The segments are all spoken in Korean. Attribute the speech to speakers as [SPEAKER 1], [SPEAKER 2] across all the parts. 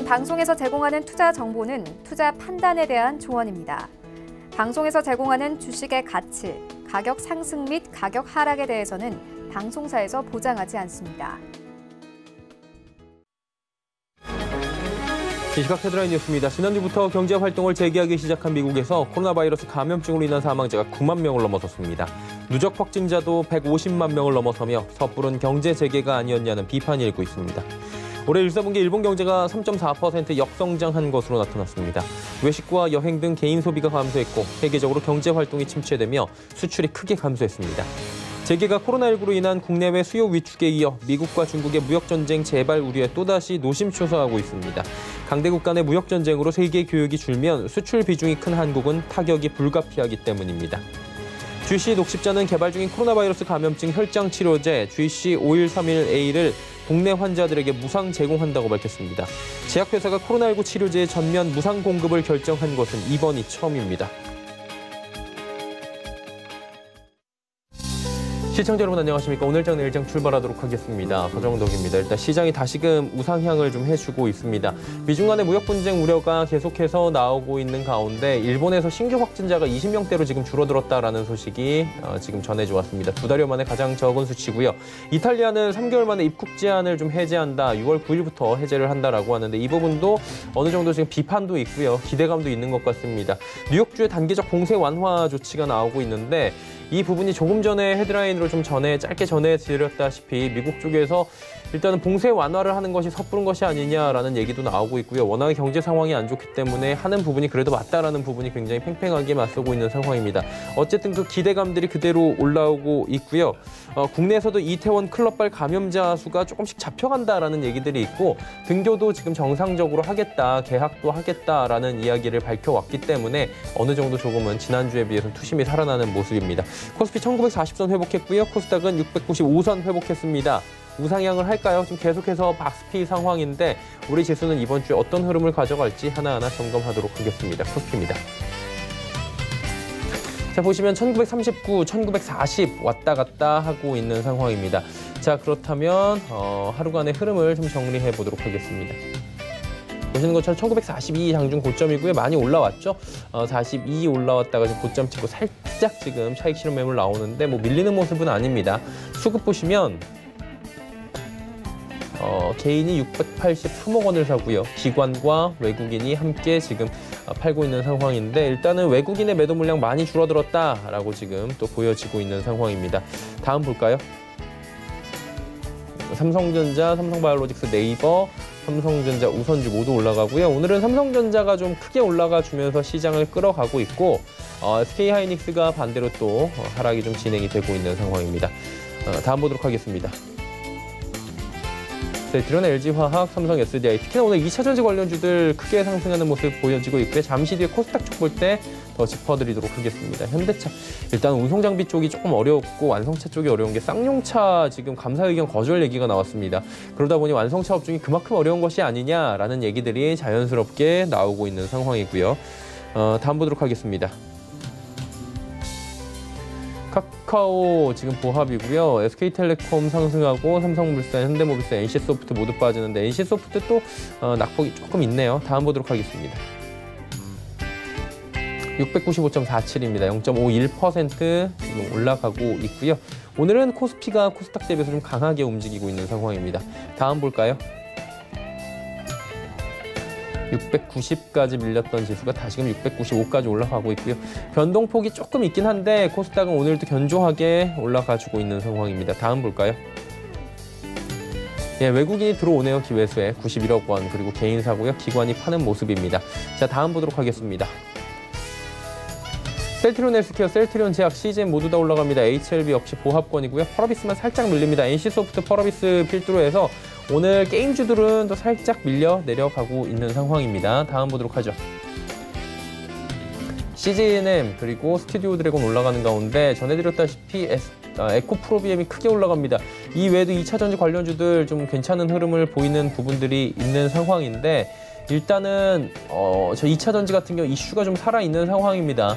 [SPEAKER 1] 방송에서 제공하는 투자 정보는 투자 판단에 대한 조언입니다. 방송에서 제공하는 주식의 가치, 가격 상승 및 가격 하락에 대해서는 방송사에서 보장하지 않습니다.
[SPEAKER 2] 시각 헤드라인 뉴스입니다. 지난주부터 경제 활동을 재개하기 시작한 미국에서 코로나 바이러스 감염증으로 인한 사망자가 9만 명을 넘어섰습니다. 누적 확진자도 150만 명을 넘어서며 섣부른 경제 재개가 아니었냐는 비판이 일고 있습니다. 올해 1사분기 일본 경제가 3.4% 역성장한 것으로 나타났습니다. 외식과 여행 등 개인 소비가 감소했고 세계적으로 경제 활동이 침체되며 수출이 크게 감소했습니다. 재개가 코로나19로 인한 국내외 수요 위축에 이어 미국과 중국의 무역전쟁 재발 우려에 또다시 노심초사하고 있습니다. 강대국 간의 무역전쟁으로 세계 교역이 줄면 수출 비중이 큰 한국은 타격이 불가피하기 때문입니다. GC 녹십자는 개발 중인 코로나 바이러스 감염증 혈장 치료제 GC 5131A를 국내 환자들에게 무상 제공한다고 밝혔습니다. 제약회사가 코로나19 치료제의 전면 무상 공급을 결정한 것은 이번이 처음입니다. 시청자 여러분 안녕하십니까. 오늘장 내일장 출발하도록 하겠습니다. 서정덕입니다. 일단 시장이 다시금 우상향을 좀 해주고 있습니다. 미중 간의 무역 분쟁 우려가 계속해서 나오고 있는 가운데 일본에서 신규 확진자가 20명대로 지금 줄어들었다라는 소식이 지금 전해져 왔습니다. 2달여 만에 가장 적은 수치고요. 이탈리아는 3개월 만에 입국 제한을 좀 해제한다. 6월 9일부터 해제를 한다라고 하는데 이 부분도 어느 정도 지금 비판도 있고요. 기대감도 있는 것 같습니다. 뉴욕주의 단계적 봉쇄 완화 조치가 나오고 있는데 이 부분이 조금 전에 헤드라인으로 좀 짧게 전해드렸다시피 미국 쪽에서 일단은 봉쇄 완화를 하는 것이 섣부른 것이 아니냐라는 얘기도 나오고 있고요. 워낙에 경제 상황이 안 좋기 때문에 하는 부분이 그래도 맞다라는 부분이 굉장히 팽팽하게 맞서고 있는 상황입니다. 어쨌든 그 기대감들이 그대로 올라오고 있고요. 국내에서도 이태원 클럽발 감염자 수가 조금씩 잡혀간다라는 얘기들이 있고 등교도 지금 정상적으로 하겠다, 개학도 하겠다라는 이야기를 밝혀왔기 때문에 어느 정도 조금은 지난주에 비해서는 투심이 살아나는 모습입니다. 코스피 1940선 회복했고요. 코스닥은 695선 회복했습니다. 우상향을 할까요? 지금 계속해서 박스피 상황인데 우리 지수는 이번 주에 어떤 흐름을 가져갈지 하나하나 점검하도록 하겠습니다. 코스피입니다. 자, 보시면 1939, 1940 왔다 갔다 하고 있는 상황입니다. 자, 그렇다면 하루간의 흐름을 좀 정리해 보도록 하겠습니다. 보시는 것처럼 1942 장중 고점이고요. 많이 올라왔죠. 42 올라왔다가 지금 고점 찍고 살짝 지금 차익 실현 매물 나오는데 뭐 밀리는 모습은 아닙니다. 수급 보시면 개인이 683억 원을 사고요. 기관과 외국인이 함께 지금 팔고 있는 상황인데 일단은 외국인의 매도 물량 많이 줄어들었다라고 지금 또 보여지고 있는 상황입니다. 다음 볼까요? 삼성전자, 삼성바이오로직스, 네이버, 삼성전자, 우선주 모두 올라가고요. 오늘은 삼성전자가 좀 크게 올라가 주면서 시장을 끌어가고 있고 SK하이닉스가 반대로 또 하락이 좀 진행이 되고 있는 상황입니다. 다음 보도록 하겠습니다. 셀트리온, LG화학, 삼성, SDI 특히나 오늘 2차 전지 관련주들 크게 상승하는 모습 보여지고 있고요. 잠시 뒤에 코스닥 쪽 볼 때 더 짚어드리도록 하겠습니다. 현대차 일단 운송장비 쪽이 조금 어렵고 완성차 쪽이 어려운 게 쌍용차 지금 감사 의견 거절 얘기가 나왔습니다. 그러다 보니 완성차 업종이 그만큼 어려운 것이 아니냐라는 얘기들이 자연스럽게 나오고 있는 상황이고요. 다음 보도록 하겠습니다. 카카오 지금 보합이고요. SK텔레콤 상승하고 삼성물산, 현대모비스, NC소프트 모두 빠지는데 NC소프트 또 낙폭이 조금 있네요. 다음 보도록 하겠습니다. 695.47입니다. 0.51% 지금 올라가고 있고요. 오늘은 코스피가 코스닥 대비해서 좀 강하게 움직이고 있는 상황입니다. 다음 볼까요? 690까지 밀렸던 지수가 다시금 695까지 올라가고 있고요. 변동폭이 조금 있긴 한데 코스닥은 오늘도 견조하게 올라가주고 있는 상황입니다. 다음 볼까요? 예, 외국인이 들어오네요. 기회수에 91억 원 그리고 개인 사고요. 기관이 파는 모습입니다. 자, 다음 보도록 하겠습니다. 셀트리온 헬스케어, 셀트리온 제약, CGM 모두 다 올라갑니다. HLB 역시 보합권이고요. 펄어비스만 살짝 밀립니다. NC소프트, 펄어비스 필두로 해서 오늘 게임주들은 또 살짝 밀려 내려가고 있는 상황입니다. 다음 보도록 하죠. CGNM 그리고 스튜디오 드래곤 올라가는 가운데 전해드렸다시피 에코프로비엠이 크게 올라갑니다. 이 외에도 2차 전지 관련주들 좀 괜찮은 흐름을 보이는 부분들이 있는 상황인데 일단은 저 2차 전지 같은 경우 이슈가 좀 살아있는 상황입니다.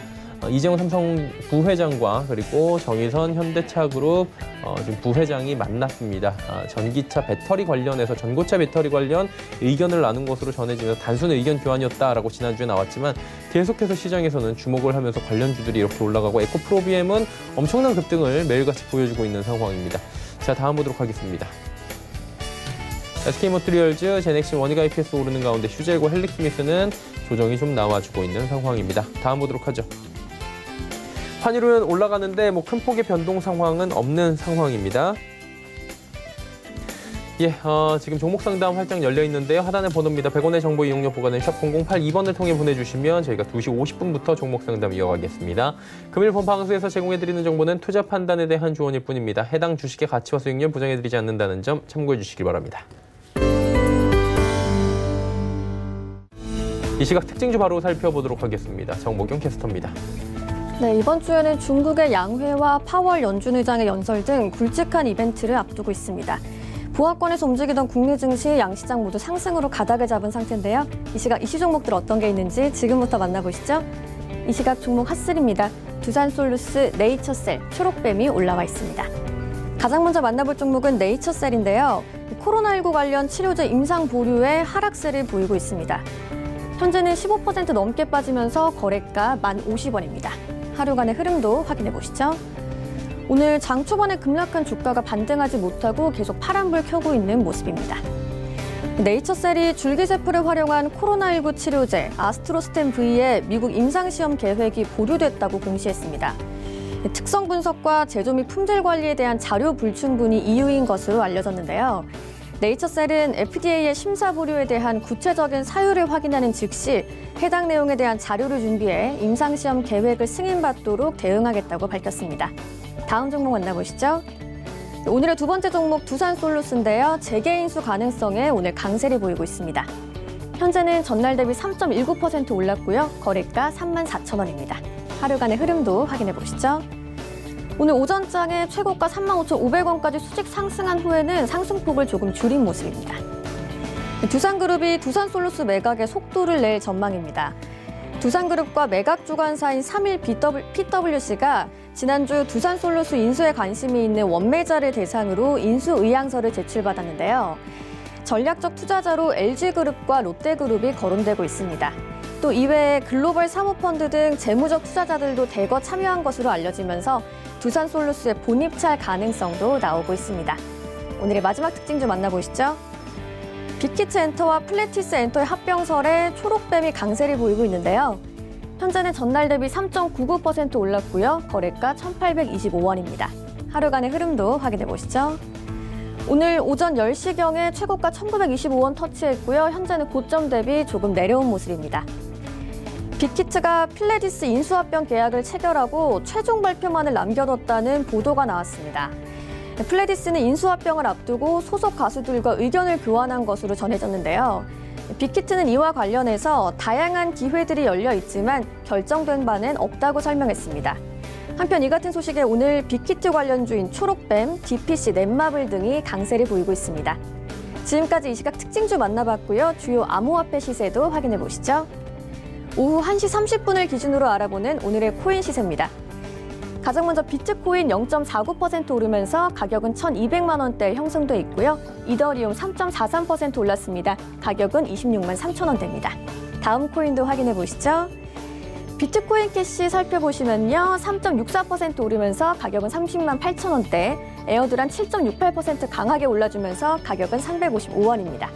[SPEAKER 2] 이재용 삼성 부회장과 그리고 정의선 현대차그룹 지금 부회장이 만났습니다. 전기차 배터리 관련해서 전고차 배터리 관련 의견을 나눈 것으로 전해지면서 단순 의견 교환이었다라고 지난주에 나왔지만 계속해서 시장에서는 주목을 하면서 관련주들이 이렇게 올라가고 에코프로비엠은 엄청난 급등을 매일같이 보여주고 있는 상황입니다. 자, 다음 보도록 하겠습니다. SK모트리얼즈, 제넥신, 원희가 EPS 오르는 가운데 휴젤과 헬릭스미스는 조정이 좀 나와주고 있는 상황입니다. 다음 보도록 하죠. 환율은 올라가는데 큰 폭의 변동 상황은 없는 상황입니다. 지금 종목 상담 활짝 열려 있는데요. 하단에 번호입니다. 100원의 정보 이용료 보관은 샵 0082번을 통해 보내주시면 저희가 2시 50분부터 종목 상담 이어가겠습니다. 금일 본 방송에서 제공해드리는 정보는 투자 판단에 대한 조언일 뿐입니다. 해당 주식의 가치와 수익률 보장해드리지 않는다는 점 참고해 주시기 바랍니다. 이 시각 특징주 바로 살펴보도록 하겠습니다. 정목영 캐스터입니다.
[SPEAKER 3] 네, 이번 주에는 중국의 양회와 파월 연준 의장의 연설 등 굵직한 이벤트를 앞두고 있습니다. 보합권에서 움직이던 국내 증시, 양시장 모두 상승으로 가닥을 잡은 상태인데요. 이 시각 이슈 종목들 어떤 게 있는지 지금부터 만나보시죠. 이 시각 종목 핫슬입니다. 두산솔루스, 네이처셀, 초록뱀이 올라와 있습니다. 가장 먼저 만나볼 종목은 네이처셀인데요. 코로나19 관련 치료제 임상 보류에 하락세를 보이고 있습니다. 현재는 15% 넘게 빠지면서 거래가 1,050원입니다. 하루간의 흐름도 확인해 보시죠. 오늘 장 초반에 급락한 주가가 반등하지 못하고 계속 파란불 켜고 있는 모습입니다. 네이처셀이 줄기세포를 활용한 코로나19 치료제 아스트로스텐 V의 미국 임상시험 계획이 보류됐다고 공시했습니다. 특성 분석과 제조 및 품질 관리에 대한 자료 불충분이 이유인 것으로 알려졌는데요. 네이처셀은 FDA의 심사 보류에 대한 구체적인 사유를 확인하는 즉시 해당 내용에 대한 자료를 준비해 임상시험 계획을 승인받도록 대응하겠다고 밝혔습니다. 다음 종목 만나보시죠. 오늘의 두 번째 종목 두산솔루스인데요. 재계 인수 가능성에 오늘 강세를 보이고 있습니다. 현재는 전날 대비 3.19% 올랐고요. 거래가 34,000원입니다. 하루간의 흐름도 확인해 보시죠. 오늘 오전장에 최고가 35,500원까지 수직 상승한 후에는 상승폭을 조금 줄인 모습입니다. 두산그룹이 두산솔루스 매각에 속도를 낼 전망입니다. 두산그룹과 매각 주관사인 3일 PwC가 지난주 두산솔루스 인수에 관심이 있는 원매자를 대상으로 인수 의향서를 제출받았는데요. 전략적 투자자로 LG그룹과 롯데그룹이 거론되고 있습니다. 또 이외에 글로벌 사모펀드 등 재무적 투자자들도 대거 참여한 것으로 알려지면서 두산솔루스의 본입찰 가능성도 나오고 있습니다. 오늘의 마지막 특징 좀 만나보시죠. 빅히트 엔터와 플래티스 엔터의 합병설에 초록뱀이 강세를 보이고 있는데요. 현재는 전날 대비 3.99% 올랐고요. 거래가 1,825원입니다. 하루간의 흐름도 확인해 보시죠. 오늘 오전 10시경에 최고가 1,925원 터치했고요. 현재는 고점 대비 조금 내려온 모습입니다. 빅히트가 플레디스 인수합병 계약을 체결하고 최종 발표만을 남겨뒀다는 보도가 나왔습니다. 플레디스는 인수합병을 앞두고 소속 가수들과 의견을 교환한 것으로 전해졌는데요. 빅히트는 이와 관련해서 다양한 기회들이 열려 있지만 결정된 바는 없다고 설명했습니다. 한편 이 같은 소식에 오늘 빅히트 관련주인 초록뱀, DPC, 넷마블 등이 강세를 보이고 있습니다. 지금까지 이 시각 특징주 만나봤고요. 주요 암호화폐 시세도 확인해 보시죠. 오후 1시 30분을 기준으로 알아보는 오늘의 코인 시세입니다. 가장 먼저 비트코인 0.49% 오르면서 가격은 1,200만 원대에 형성돼 있고요. 이더리움 3.43% 올랐습니다. 가격은 26만 3천 원대입니다. 다음 코인도 확인해 보시죠. 비트코인 캐시 살펴보시면요. 3.64% 오르면서 가격은 30만 8천 원대, 에어드란 7.68% 강하게 올라주면서 가격은 355원입니다.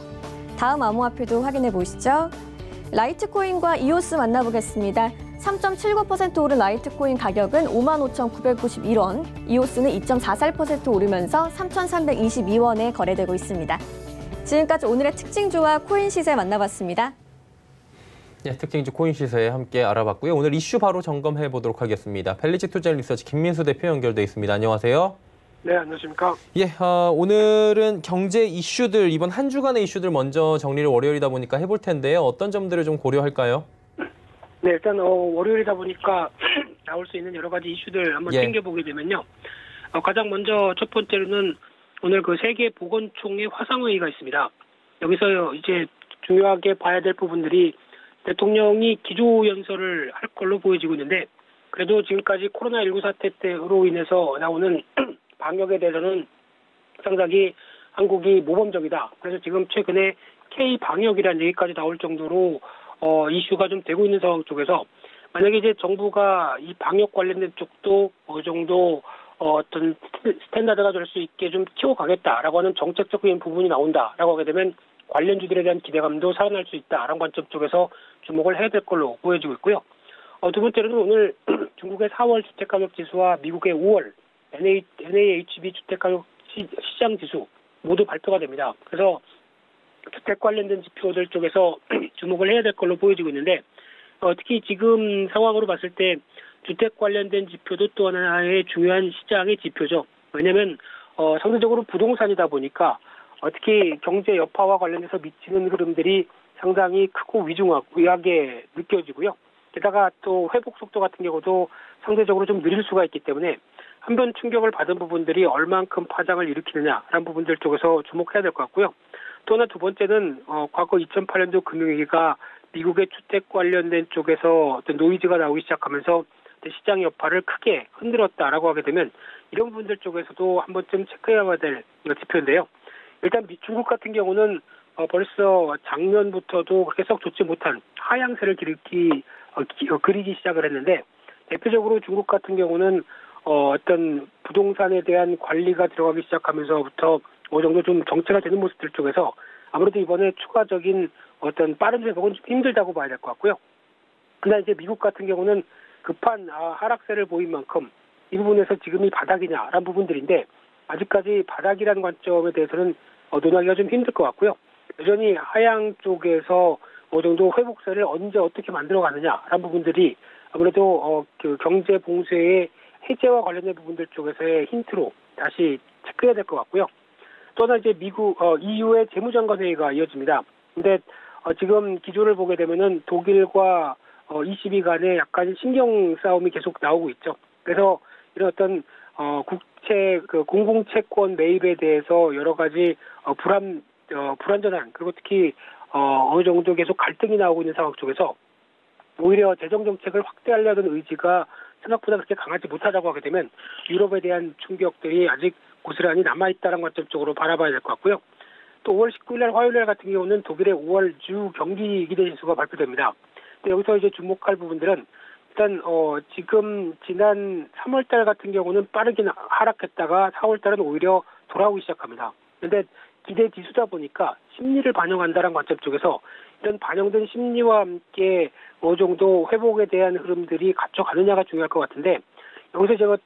[SPEAKER 3] 다음 암호화폐도 확인해 보시죠. 라이트코인과 이오스 만나보겠습니다. 3.79% 오른 라이트코인 가격은 55,991원, 이오스는 2.44% 오르면서 3,322원에 거래되고 있습니다. 지금까지 오늘의 특징주와 코인 시세 만나봤습니다.
[SPEAKER 2] 네, 특징주 코인 시세 함께 알아봤고요. 오늘 이슈 바로 점검해 보도록 하겠습니다. 펠리지 투자 리서치 김민수 대표 연결돼 있습니다. 안녕하세요.
[SPEAKER 4] 네, 안녕하십니까.
[SPEAKER 2] 오늘은 경제 이슈들, 이번 한 주간의 이슈들 먼저 정리를 월요일이다 보니까 해볼 텐데요. 어떤 점들을 좀 고려할까요?
[SPEAKER 4] 네, 일단 월요일이다 보니까 나올 수 있는 여러 가지 이슈들 한번 챙겨보게 되면요. 가장 먼저 첫 번째로는 오늘 그 세계보건총회 화상회의가 있습니다. 여기서 이제 중요하게 봐야 될 부분들이 대통령이 기조연설을 할 걸로 보여지고 있는데 그래도 지금까지 코로나19 사태 때로 인해서 나오는 방역에 대해서는 상당히 한국이 모범적이다. 그래서 지금 최근에 K-방역이라는 얘기까지 나올 정도로 이슈가 좀 되고 있는 상황 쪽에서 만약에 이제 정부가 이 방역 관련된 쪽도 어느 정도 어떤 스탠다드가 될 수 있게 좀 키워가겠다라고 하는 정책적인 부분이 나온다라고 하게 되면 관련주들에 대한 기대감도 살아날 수 있다라는 관점 쪽에서 주목을 해야 될 걸로 보여지고 있고요. 두 번째로는 오늘 중국의 4월 주택가격지수와 미국의 5월 NAHB 주택가격 시장지수 모두 발표가 됩니다. 그래서 주택 관련된 지표들 쪽에서 주목을 해야 될 걸로 보여지고 있는데 특히 지금 상황으로 봤을 때 주택 관련된 지표도 또 하나의 중요한 시장의 지표죠. 왜냐하면 상대적으로 부동산이다 보니까 특히 경제 여파와 관련해서 미치는 흐름들이 상당히 크고 위중하게 느껴지고요. 게다가 또 회복 속도 같은 경우도 상대적으로 좀 느릴 수가 있기 때문에 한 번 충격을 받은 부분들이 얼만큼 파장을 일으키느냐라는 부분들 쪽에서 주목해야 될 것 같고요. 또 하나 두 번째는 과거 2008년도 금융위기가 미국의 주택 관련된 쪽에서 어떤 노이즈가 나오기 시작하면서 시장 여파를 크게 흔들었다라고 하게 되면 이런 부분들 쪽에서도 한 번쯤 체크해야 될 지표인데요. 일단 중국 같은 경우는 벌써 작년부터도 그렇게 썩 좋지 못한 하향세를 그리기 시작을 했는데 대표적으로 중국 같은 경우는 어떤 부동산에 대한 관리가 들어가기 시작하면서부터 어느 정도 좀 정체가 되는 모습들 쪽에서 아무래도 이번에 추가적인 어떤 빠른 회복은 좀 힘들다고 봐야 될 것 같고요. 그러나 이제 미국 같은 경우는 급한 하락세를 보인 만큼 이 부분에서 지금이 바닥이냐라는 부분들인데 아직까지 바닥이라는 관점에 대해서는 논하기가 좀 힘들 것 같고요. 여전히 하향 쪽에서 어느 정도 회복세를 언제 어떻게 만들어가느냐라는 부분들이 아무래도 그 경제 봉쇄의 해제와 관련된 부분들 쪽에서의 힌트로 다시 체크해야 될 것 같고요. 또 하나 이제 미국 EU의 재무장관 회의가 이어집니다. 근데 지금 기조를 보게 되면은 독일과 ECB 간에 약간 신경 싸움이 계속 나오고 있죠. 그래서 이런 어떤 국채 공공채권 매입에 대해서 여러 가지 불안전한 그리고 특히 어느 정도 계속 갈등이 나오고 있는 상황 쪽에서 오히려 재정 정책을 확대하려는 의지가 생각보다 그렇게 강하지 못하다고 하게 되면 유럽에 대한 충격들이 아직 고스란히 남아있다는 관점 쪽으로 바라봐야 될 것 같고요. 또 5월 19일 날 화요일 날 같은 경우는 독일의 5월 주 경기 기대지수가 발표됩니다. 근데 여기서 이제 주목할 부분들은 일단 지금 지난 3월 달 같은 경우는 빠르게 하락했다가 4월 달은 오히려 돌아오기 시작합니다. 그런데 기대 지수다 보니까 심리를 반영한다는 관점 쪽에서 이런 반영된 심리와 함께 어느 정도 회복에 대한 흐름들이 갖춰가느냐가 중요할 것 같은데 여기서 제가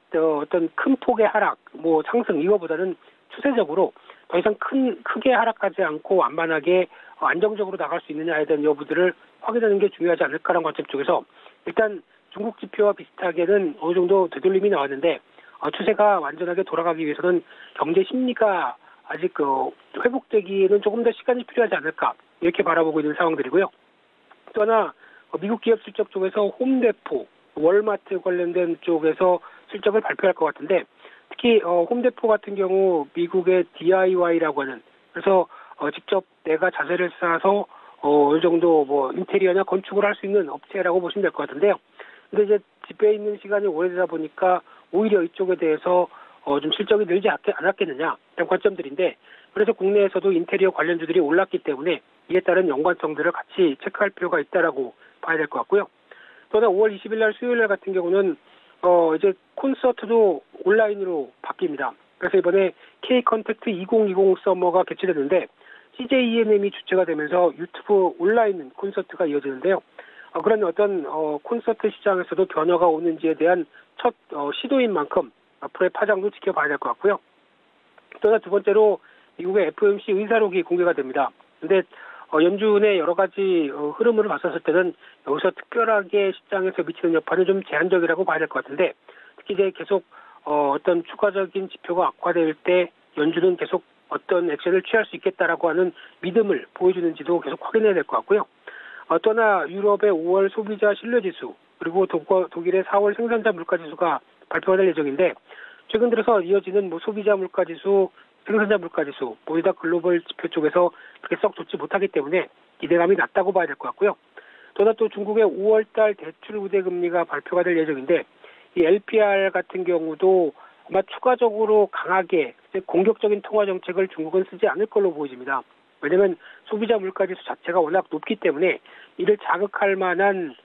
[SPEAKER 4] 어떤 큰 폭의 하락, 상승 이거보다는 추세적으로 더 이상 크게 하락하지 않고 완만하게 안정적으로 나갈 수 있느냐에 대한 여부들을 확인하는 게 중요하지 않을까라는 관점 쪽에서 일단 중국 지표와 비슷하게는 어느 정도 되돌림이 나왔는데 추세가 완전하게 돌아가기 위해서는 경제 심리가 아직 회복되기에는 조금 더 시간이 필요하지 않을까 이렇게 바라보고 있는 상황들이고요. 또 하나 미국 기업 실적 쪽에서 홈데포, 월마트 관련된 쪽에서 실적을 발표할 것 같은데 특히 홈데포 같은 경우 미국의 DIY라고 하는 그래서 직접 내가 자재를 사서 어느 정도 인테리어나 건축을 할 수 있는 업체라고 보시면 될 것 같은데요. 근데 이제 집에 있는 시간이 오래되다 보니까 오히려 이쪽에 대해서 좀 실적이 늘지 않았겠느냐 이런 관점들인데 그래서 국내에서도 인테리어 관련주들이 올랐기 때문에 이에 따른 연관성들을 같이 체크할 필요가 있다라고 봐야 될 것 같고요. 또한 5월 20일 날 수요일 날 같은 경우는 이제 콘서트도 온라인으로 바뀝니다. 그래서 이번에 K 컨택트 2020 서머가 개최됐는데 CJ ENM이 주최가 되면서 유튜브 온라인 콘서트가 이어지는데요. 그런 어떤 콘서트 시장에서도 변화가 오는지에 대한 첫 시도인 만큼 앞으로의 파장도 지켜봐야 될 것 같고요. 또 하나 두 번째로 미국의 FOMC 의사록이 공개가 됩니다. 근데 연준의 여러 가지 흐름을 봤었을 때는 여기서 특별하게 시장에서 미치는 여파는 좀 제한적이라고 봐야 될 것 같은데 특히 이제 계속 어떤 추가적인 지표가 악화될 때 연준은 계속 어떤 액션을 취할 수 있겠다라고 하는 믿음을 보여주는지도 계속 확인해야 될 것 같고요. 또 하나 유럽의 5월 소비자 신뢰지수 그리고 독일의 4월 생산자 물가지수가 발표가 될 예정인데 최근 들어서 이어지는 소비자 물가지수, 생산자 물가지수 모두 다 글로벌 지표 쪽에서 그렇게 썩 좋지 못하기 때문에 기대감이 낮다고 봐야 될 것 같고요. 또 하나 또 중국의 5월달 대출 우대 금리가 발표가 될 예정인데 이 LPR 같은 경우도 아마 추가적으로 강하게 공격적인 통화 정책을 중국은 쓰지 않을 걸로 보여집니다. 왜냐하면 소비자 물가지수 자체가 워낙 높기 때문에 이를 자극할 만한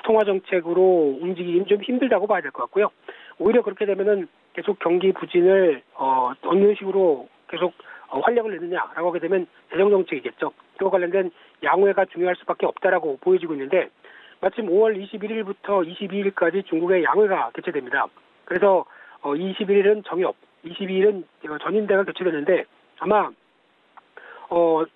[SPEAKER 4] 통화 정책으로 움직이기는 좀 힘들다고 봐야 될 것 같고요. 오히려 그렇게 되면은 계속 경기 부진을 어느 식으로 계속 활력을 내느냐라고 하게 되면 재정 정책이겠죠. 그와 관련된 양회가 중요할 수밖에 없다라고 보여지고 있는데 마침 5월 21일부터 22일까지 중국의 양회가 개최됩니다. 그래서 21일은 정협, 22일은 전인대가 개최되는데 아마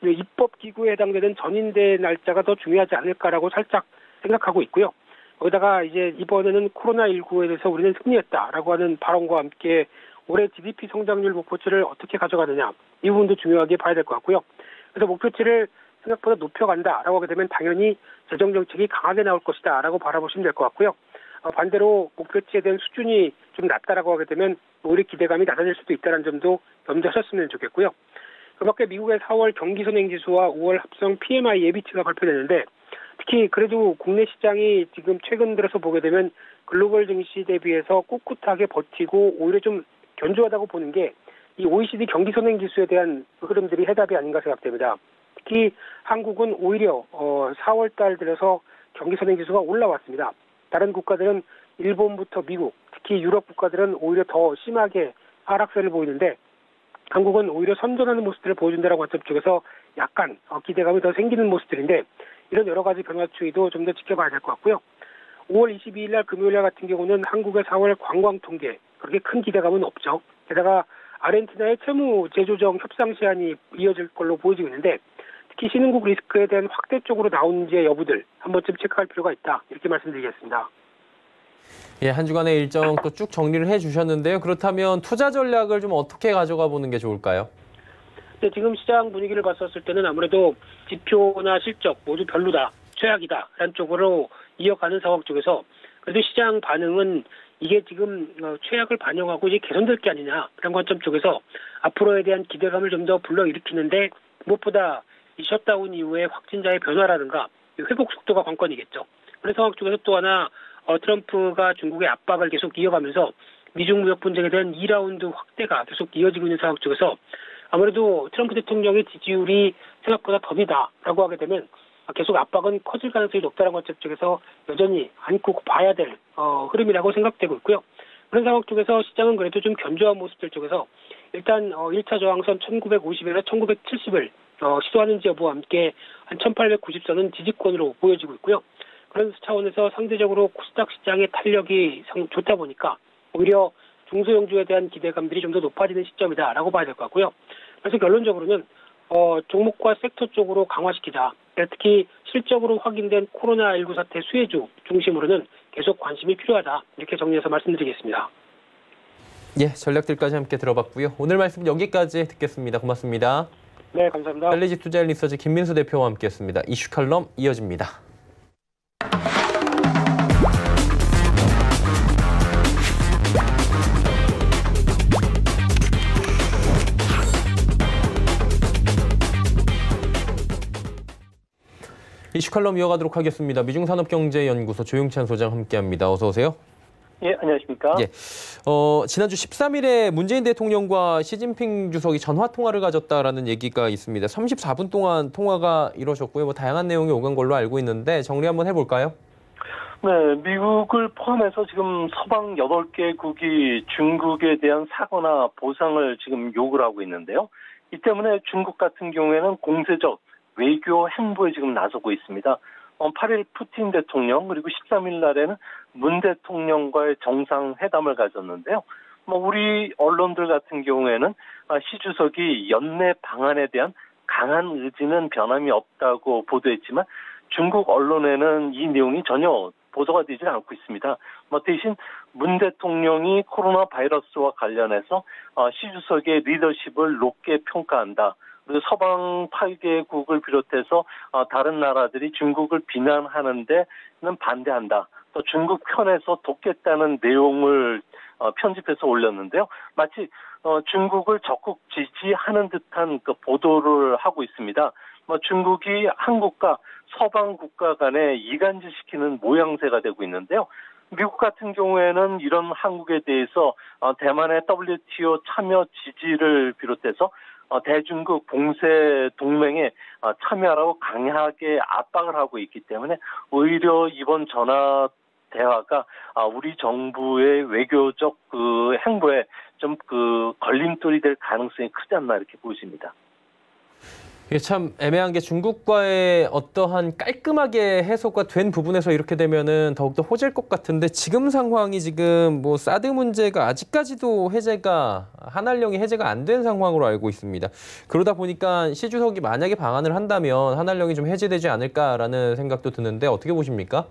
[SPEAKER 4] 입법기구에 해당되는 전인대 날짜가 더 중요하지 않을까라고 살짝 생각하고 있고요. 거기다가 이제 이번에는 코로나19에 대해서 우리는 승리했다라고 하는 발언과 함께 올해 GDP 성장률 목표치를 어떻게 가져가느냐 이 부분도 중요하게 봐야 될 것 같고요. 그래서 목표치를 생각보다 높여간다라고 하게 되면 당연히 재정 정책이 강하게 나올 것이다라고 바라보시면 될 것 같고요. 반대로 목표치에 대한 수준이 좀 낮다라고 하게 되면 오히려 기대감이 낮아질 수도 있다는 점도 염두하셨으면 좋겠고요. 그밖에 미국의 4월 경기선행지수와 5월 합성 PMI 예비치가 발표됐는데 특히 그래도 국내 시장이 지금 최근 들어서 보게 되면 글로벌 증시 대비해서 꿋꿋하게 버티고 오히려 좀 견조하다고 보는 게 이 OECD 경기선행지수에 대한 흐름들이 해답이 아닌가 생각됩니다. 특히 한국은 오히려 4월 달 들어서 경기선행지수가 올라왔습니다. 다른 국가들은 일본부터 미국, 특히 유럽 국가들은 오히려 더 심하게 하락세를 보이는데 한국은 오히려 선전하는 모습들을 보여준다는 관점 쪽에서 약간 기대감이 더 생기는 모습들인데 이런 여러 가지 변화 추이도 좀 더 지켜봐야 될 것 같고요. 5월 22일 날 금요일 날 같은 경우는 한국의 4월 관광 통계 그렇게 큰 기대감은 없죠. 게다가 아르헨티나의 채무 재조정 협상 시한이 이어질 걸로 보여지고 있는데 특히 신흥국 리스크에 대한 확대 쪽으로 나오는지의 여부들 한 번쯤 체크할 필요가 있다. 이렇게 말씀드리겠습니다.
[SPEAKER 2] 예, 한 주간의 일정 또 쭉 정리를 해주셨는데요. 그렇다면 투자 전략을 좀 어떻게 가져가 보는 게 좋을까요?
[SPEAKER 4] 네, 지금 시장 분위기를 봤었을 때는 아무래도 지표나 실적 모두 별로다, 최악이다라는 쪽으로 이어가는 상황 쪽에서 그래도 시장 반응은 이게 지금 최악을 반영하고 이제 개선될 게 아니냐 그런 관점 쪽에서 앞으로에 대한 기대감을 좀 더 불러일으키는데 무엇보다 이 셧다운 이후에 확진자의 변화라든가 회복 속도가 관건이겠죠. 그런 상황 쪽에서 또 하나 트럼프가 중국의 압박을 계속 이어가면서 미중 무역 분쟁에 대한 2라운드 확대가 계속 이어지고 있는 상황 쪽에서 아무래도 트럼프 대통령의 지지율이 생각보다 더디다라고 하게 되면 계속 압박은 커질 가능성이 높다는 관점 쪽에서 여전히 안고 봐야 될 흐름이라고 생각되고 있고요. 그런 상황 쪽에서 시장은 그래도 좀 견조한 모습들 쪽에서 일단 1차 저항선 1950에서 1970을 시도하는지 여부와 함께 한 1890선은 지지권으로 보여지고 있고요. 그런 차원에서 상대적으로 코스닥 시장의 탄력이 좋다 보니까 오히려 중소형주에 대한 기대감들이 좀 더 높아지는 시점이다라고 봐야 될 것 같고요. 그래서 결론적으로는 종목과 섹터 쪽으로 강화시키자. 특히 실적으로 확인된 코로나19 사태 수혜주 중심으로는 계속 관심이 필요하다. 이렇게 정리해서 말씀드리겠습니다.
[SPEAKER 2] 예, 전략들까지 함께 들어봤고요. 오늘 말씀 여기까지 듣겠습니다. 고맙습니다.
[SPEAKER 4] 네, 감사합니다.
[SPEAKER 2] 셀리지 투자인 리서치 김민수 대표와 함께했습니다. 이슈 칼럼 이어집니다. 이슈 칼럼 이어가도록 하겠습니다. 미중산업경제연구소 조용찬 소장 함께합니다. 어서 오세요.
[SPEAKER 5] 예, 안녕하십니까.
[SPEAKER 2] 예, 지난주 13일에 문재인 대통령과 시진핑 주석이 전화 통화를 가졌다라는 얘기가 있습니다. 34분 동안 통화가 이루어졌고요. 다양한 내용이 오간 걸로 알고 있는데 정리 한번 해볼까요?
[SPEAKER 5] 네, 미국을 포함해서 지금 서방 8개국이 중국에 대한 사과나 보상을 지금 요구를 하고 있는데요. 이 때문에 중국 같은 경우에는 공세적 외교 행보에 지금 나서고 있습니다. 8일 푸틴 대통령 그리고 13일 날에는 문 대통령과의 정상회담을 가졌는데요. 우리 언론들 같은 경우에는 시 주석이 연내 방안에 대한 강한 의지는 변함이 없다고 보도했지만 중국 언론에는 이 내용이 전혀 보도가 되지 않고 있습니다. 대신 문 대통령이 코로나 바이러스와 관련해서 시 주석의 리더십을 높게 평가한다. 그리고 서방 8개국을 비롯해서 다른 나라들이 중국을 비난하는 데는 반대한다. 또 중국 편에서 돕겠다는 내용을 편집해서 올렸는데요. 마치 중국을 적극 지지하는 듯한 그 보도를 하고 있습니다. 중국이 한국과 서방 국가 간에 이간질시키는 모양새가 되고 있는데요. 미국 같은 경우에는 이런 한국에 대해서 대만의 WTO 참여 지지를 비롯해서 대중국 봉쇄 동맹에 참여하라고 강하게 압박을 하고 있기 때문에 오히려 이번 전화 대화가 우리 정부의 외교적 그 행보에 좀 그 걸림돌이 될 가능성이 크지 않나 이렇게 보입니다.
[SPEAKER 2] 이게 참 애매한 게 중국과의 어떠한 깔끔하게 해소가 된 부분에서 이렇게 되면은 더욱더 호재일 것 같은데 지금 상황이 지금 뭐 사드 문제가 아직까지도 한한령이 해제가 안 된 상황으로 알고 있습니다. 그러다 보니까 시 주석이 만약에 방한을 한다면 한한령이 좀 해제되지 않을까라는 생각도 드는데 어떻게 보십니까?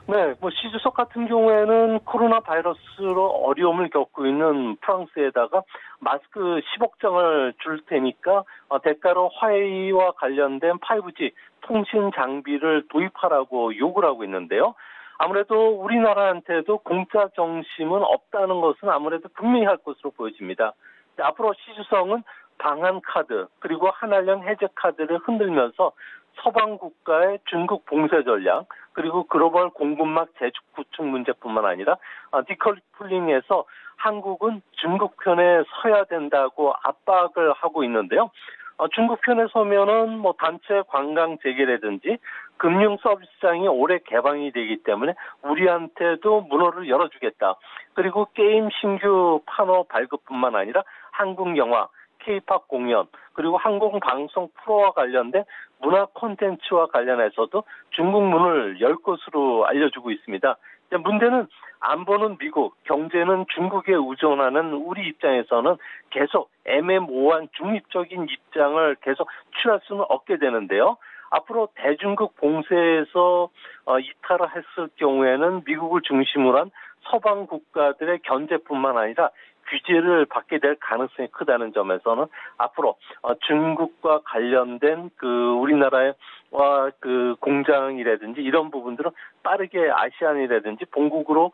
[SPEAKER 5] 네, 시 주석 같은 경우에는 코로나 바이러스로 어려움을 겪고 있는 프랑스에다가 마스크 10억 장을 줄 테니까 대가로 화웨이와 관련된 5G 통신 장비를 도입하라고 요구를 하고 있는데요. 아무래도 우리나라한테도 공짜 정심은 없다는 것은 아무래도 분명히 할 것으로 보여집니다. 앞으로 시 주석은 방한 카드 그리고 한한령 해제 카드를 흔들면서 서방 국가의 중국 봉쇄 전략 그리고 글로벌 공급망 재구축 문제뿐만 아니라 디커플링에서 한국은 중국 편에 서야 된다고 압박을 하고 있는데요. 중국 편에 서면은 단체 관광 재개라든지 금융 서비스장이 올해 개방이 되기 때문에 우리한테도 문호를 열어주겠다. 그리고 게임 신규 판호 발급뿐만 아니라 한국 영화, K-팝 공연, 그리고 항공방송 프로와 관련된 문화 콘텐츠와 관련해서도 중국 문을 열 것으로 알려주고 있습니다. 문제는 안보는 미국, 경제는 중국에 의존하는 우리 입장에서는 계속 애매모호한 중립적인 입장을 계속 취할 수는 없게 되는데요. 앞으로 대중국 봉쇄에서 이탈을 했을 경우에는 미국을 중심으로 한 서방 국가들의 견제뿐만 아니라 규제를 받게 될 가능성이 크다는 점에서는 앞으로 중국과 관련된 우리나라의 공장이라든지 이런 부분들은 빠르게 아시안이라든지 본국으로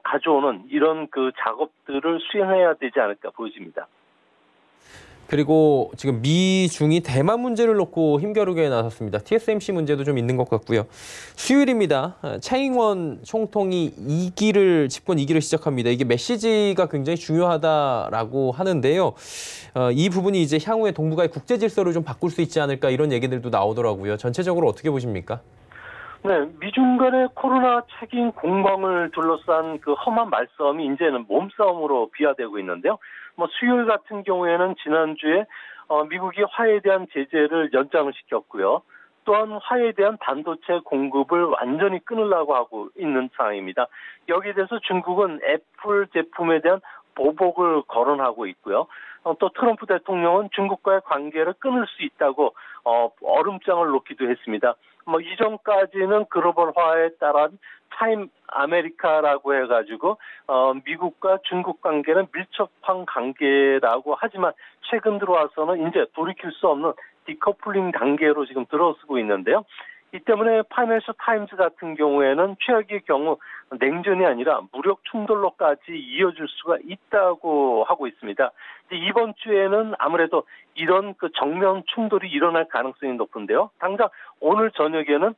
[SPEAKER 5] 가져오는 이런 작업들을 수행해야 되지 않을까 보여집니다.
[SPEAKER 2] 그리고 지금 미중이 대만 문제를 놓고 힘겨루기에 나섰습니다. TSMC 문제도 좀 있는 것 같고요. 수요일입니다. 차잉원 총통이 집권 2기를 시작합니다. 이게 메시지가 굉장히 중요하다라고 하는데요. 이 부분이 이제 향후에 동북아의 국제 질서를 좀 바꿀 수 있지 않을까 이런 얘기들도 나오더라고요. 전체적으로 어떻게 보십니까?
[SPEAKER 5] 네, 미중 간의 코로나 책임 공방을 둘러싼 험한 말싸움이 이제는 몸싸움으로 비화되고 있는데요. 수요일 같은 경우에는 지난주에 미국이 화해에 대한 제재를 연장을 시켰고요. 또한 화해에 대한 반도체 공급을 완전히 끊으려고 하고 있는 상황입니다. 여기에 대해서 중국은 애플 제품에 대한 보복을 거론하고 있고요. 또 트럼프 대통령은 중국과의 관계를 끊을 수 있다고 얼음장을 놓기도 했습니다. 이전까지는 글로벌화에 따른 타임 아메리카라고 해가지고 미국과 중국 관계는 밀접한 관계라고 하지만 최근 들어와서는 이제 돌이킬 수 없는 디커플링 단계로 지금 들어서고 있는데요. 이 때문에 파이낸셜 타임즈 같은 경우에는 최악의 경우 냉전이 아니라 무력 충돌로까지 이어질 수가 있다고 하고 있습니다. 이번 주에는 아무래도 이런 정면 충돌이 일어날 가능성이 높은데요. 당장 오늘 저녁에는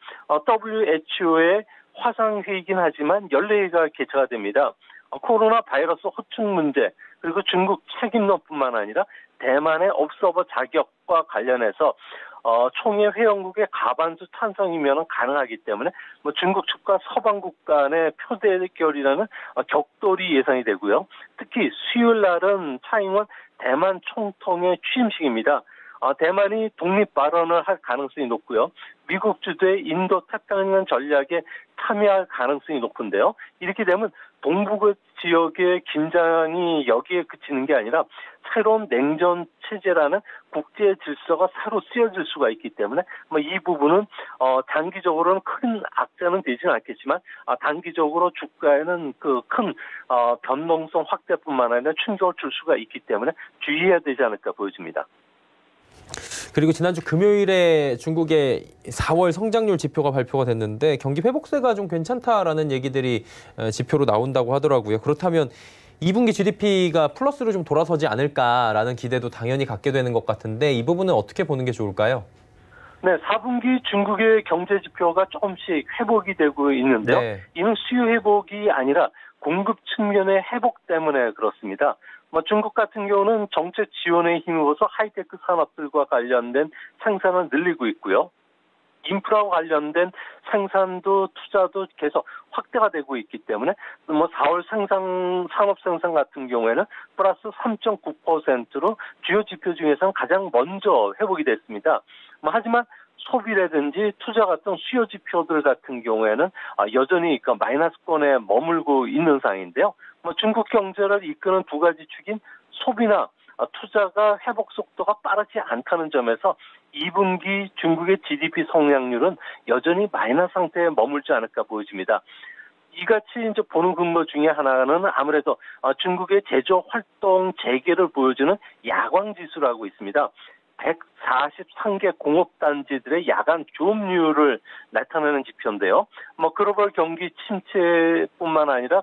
[SPEAKER 5] WHO의 화상회의이긴 하지만 연례회의가 개최가 됩니다. 코로나 바이러스 호축 문제 그리고 중국 책임론뿐만 아니라 대만의 옵서버 자격과 관련해서 총회 회원국의 과반수 찬성이면 가능하기 때문에 중국 측과 서방국 간의 표대결이라는 격돌이 예상이 되고요. 특히 수요일 날은 차잉원 대만 총통의 취임식입니다. 대만이 독립 발언을 할 가능성이 높고요. 미국 주도의 인도 태평양 전략에 참여할 가능성이 높은데요. 이렇게 되면 동북아 지역의 긴장이 여기에 그치는 게 아니라 새로운 냉전 체제라는 국제 질서가 새로 쓰여질 수가 있기 때문에 이 부분은 단기적으로는 큰 악재는 되지는 않겠지만 단기적으로 주가에는 큰 변동성 확대뿐만 아니라 충격을 줄 수가 있기 때문에 주의해야 되지 않을까 보여집니다.
[SPEAKER 2] 그리고 지난주 금요일에 중국의 4월 성장률 지표가 발표가 됐는데 경기 회복세가 좀 괜찮다라는 얘기들이 지표로 나온다고 하더라고요. 그렇다면 2분기 GDP가 플러스로 좀 돌아서지 않을까라는 기대도 당연히 갖게 되는 것 같은데 이 부분은 어떻게 보는 게 좋을까요?
[SPEAKER 5] 네, 4분기 중국의 경제 지표가 조금씩 회복이 되고 있는데요.
[SPEAKER 2] 네.
[SPEAKER 5] 이는 수요 회복이 아니라 공급 측면의 회복 때문에 그렇습니다. 중국 같은 경우는 정책 지원에 힘입어서 하이테크 산업들과 관련된 생산을 늘리고 있고요. 인프라와 관련된 생산도 투자도 계속 확대가 되고 있기 때문에 4월 산업 생산 같은 경우에는 플러스 3.9%로 주요 지표 중에서는 가장 먼저 회복이 됐습니다. 하지만 소비라든지 투자 같은 수요 지표들 같은 경우에는 여전히 마이너스권에 머물고 있는 상황인데요. 중국 경제를 이끄는 두 가지 축인 소비나 투자가 회복 속도가 빠르지 않다는 점에서 2분기 중국의 GDP 성장률은 여전히 마이너스 상태에 머물지 않을까 보여집니다. 이같이 이제 보는 근거 중에 하나는 아무래도 중국의 제조 활동 재개를 보여주는 야광 지수라고 있습니다. 143개 공업단지들의 야간 조업률을 나타내는 지표인데요. 글로벌 경기 침체뿐만 아니라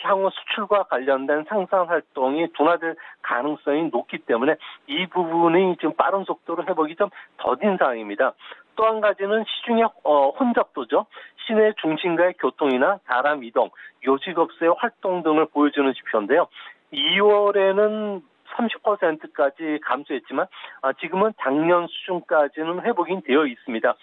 [SPEAKER 5] 향후 수출과 관련된 생산 활동이 둔화될 가능성이 높기 때문에 이 부분이 지금 빠른 속도로 회복이 좀 더딘 상황입니다. 또 한 가지는 시중의 혼잡도죠. 시내 중심가의 교통이나 사람 이동, 요직업소의 활동 등을 보여주는 지표인데요. 2월에는 30%까지 감소했지만 지금은 작년 수준까지는 회복이 되어 있습니다.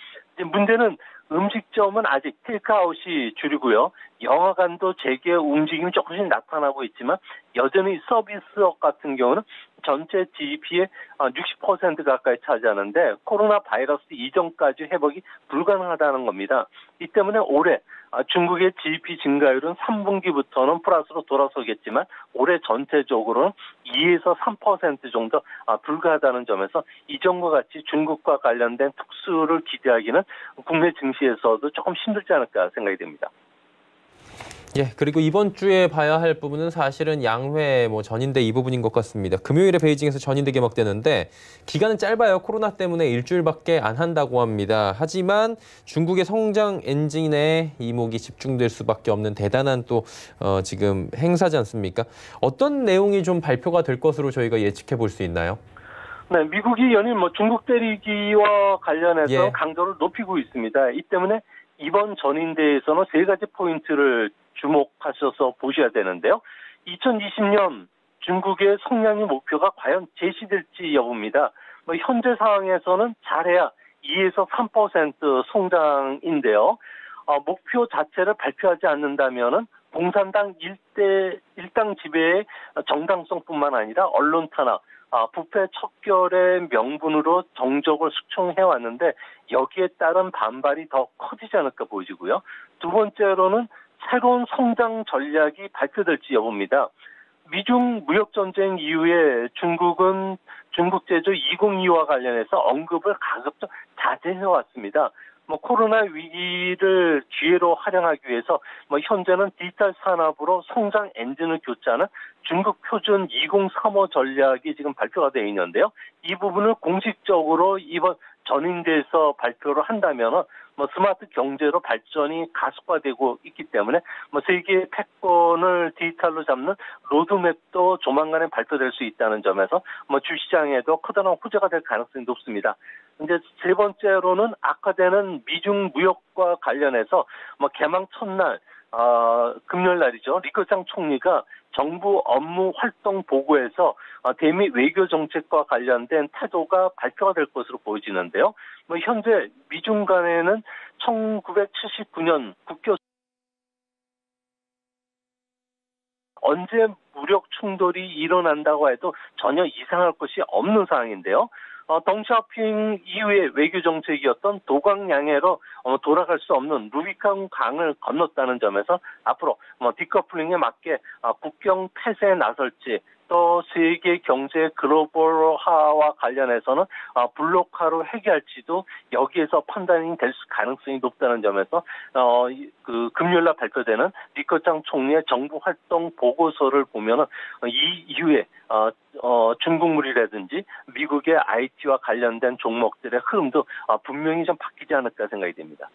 [SPEAKER 5] 문제는 음식점은 아직 테이크아웃이 주류고요. 영화관도 재개 움직임이 조금씩 나타나고 있지만 여전히 서비스업 같은 경우는 전체 GDP의 60% 가까이 차지하는데 코로나 바이러스 이전까지 회복이 불가능하다는 겁니다. 이 때문에 올해 중국의 GDP 증가율은 3분기부터는 플러스로 돌아서겠지만 올해 전체적으로는 2에서 3% 정도 불가하다는 점에서 이전과 같이 중국과 관련된 특수를 기대하기는 국내 증시에서도 조금 힘들지 않을까 생각이 됩니다.
[SPEAKER 2] 예, 그리고 이번 주에 봐야 할 부분은 사실은 양회 전인대 이 부분인 것 같습니다. 금요일에 베이징에서 전인대 개막되는데 기간은 짧아요. 코로나 때문에 일주일밖에 안 한다고 합니다. 하지만 중국의 성장 엔진에 이목이 집중될 수밖에 없는 대단한 또 지금 행사지 않습니까? 어떤 내용이 좀 발표가 될 것으로 저희가 예측해 볼 수 있나요?
[SPEAKER 5] 네, 미국이 연일 중국 때리기와 관련해서
[SPEAKER 2] 예.
[SPEAKER 5] 강도를 높이고 있습니다. 이 때문에 이번 전인대에서는 세 가지 포인트를 주목하셔서 보셔야 되는데요. 2020년 중국의 성장의 목표가 과연 제시될지 여부입니다. 현재 상황에서는 잘해야 2에서 3% 성장인데요. 목표 자체를 발표하지 않는다면은 공산당 일당 지배의 정당성뿐만 아니라 언론 탄압, 부패 척결의 명분으로 정적을 숙청해왔는데 여기에 따른 반발이 더 커지지 않을까 보이고요. 두 번째로는 새로운 성장 전략이 발표될지 여부입니다. 미중 무역전쟁 이후에 중국은 중국 제조 2025와 관련해서 언급을 가급적 자제해왔습니다. 코로나 위기를 기회로 활용하기 위해서 현재는 디지털 산업으로 성장 엔진을 교체하는 중국 표준 2035 전략이 지금 발표가 되어 있는데요. 이 부분을 공식적으로 이번 전인대에서 발표를 한다면 스마트 경제로 발전이 가속화되고 있기 때문에 세계의 패권을 디지털로 잡는 로드맵도 조만간에 발표될 수 있다는 점에서 주시장에도 커다란 호재가 될 가능성이 높습니다. 이제 세 번째로는 악화되는 미중 무역과 관련해서 개망 첫날 금요일 날이죠. 리커창 총리가 정부 업무 활동 보고에서 대미 외교 정책과 관련된 태도가 발표가 될 것으로 보여지는데요. 현재 미중 간에는 1979년 국교 언제 무력 충돌이 일어난다고 해도 전혀 이상할 것이 없는 상황인데요. 덩샤오핑 이후의 외교 정책이었던 도광양해로 돌아갈 수 없는 루비콘 강을 건넜다는 점에서 앞으로 디커플링에 맞게 국경 폐쇄에 나설지 또 세계 경제 글로벌화와 관련해서는 블록화로 해결할지도 여기에서 판단이 될 가능성이 높다는 점에서 금요일날 발표되는 리커창 총리의 정부 활동 보고서를 보면은 이 이후에 중국물이라든지 미국의 IT와 관련된 종목들의 흐름도 분명히 좀 바뀌지 않을까 생각이 됩니다.